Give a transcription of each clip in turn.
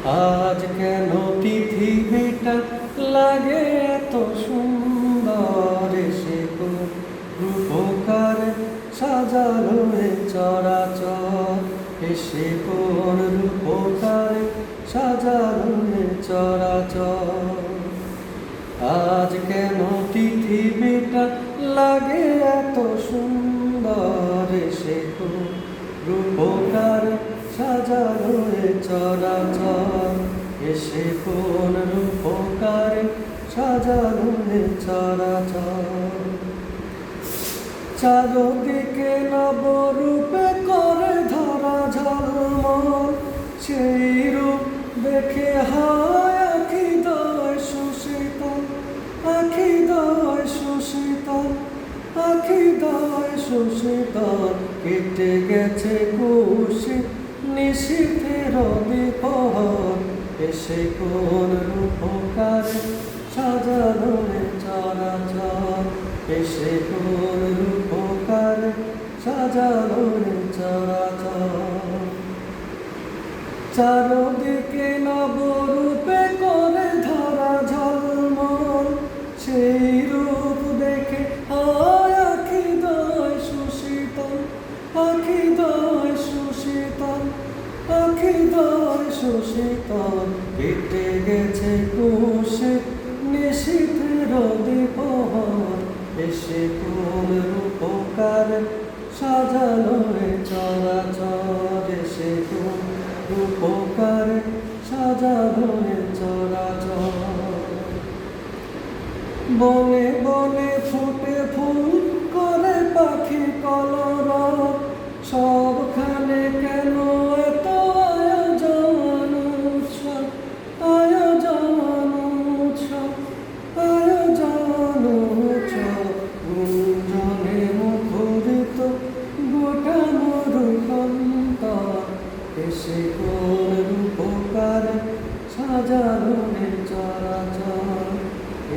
আজ কেন পৃথিবীটা লাগে এত সুন্দর, সে কোন রূপকারে সাজানো এ চরাচর, এসে কোন রূপকারে সাজানো এ চরাচর। আজ কেন পৃথিবীটা লাগে এত সুন্দর, সে কোন রূপকারে সাজানো এ চরাচর, এসে কোন রূপকারে সাজানো এ চরাচর। চারদিকে নবরূপে করে ধরা ঝলমল, সেই রূপ দেখে হয় আখিদয় সুশীতল, আখিদয় সুশীতল, আখিদয় সুশীতল। কেটে গেছে কুশি নিশীথের বিপদ, এসে কোন রূপকারে সাজানো এ চরাচর, এসে কোন রূপকারে সাজানো এ চরাচর। চারদিকে নবরূপে করে ধরা ঝলমল, সেই রূপ দেখে হয় আখিদয় সুশীতল, আখিদয় সুশীতল, আখিদয় সুশীতল। কেটে গেছে কুশে নিশীথের বিপদ, এসে কোন রূপকারে সাজানো এ চরাচর, এসে কোন রূপকারে সাজানো এ চরাচর। বনে বনে ফুটে ফুল করে পাখি কলরব, সবখানে কেন এত আয়োজন উৎসব, আয়োজন উৎসব, আয়োজন উৎসব। গুঞ্জনে মুখরিত গোটা মরুকন্তর, এসে কোন রূপকারে সাজানো এ চরাচর,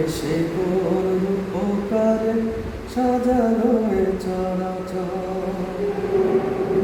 এসে কোন রূপকারে সাজানো এ চরাচর।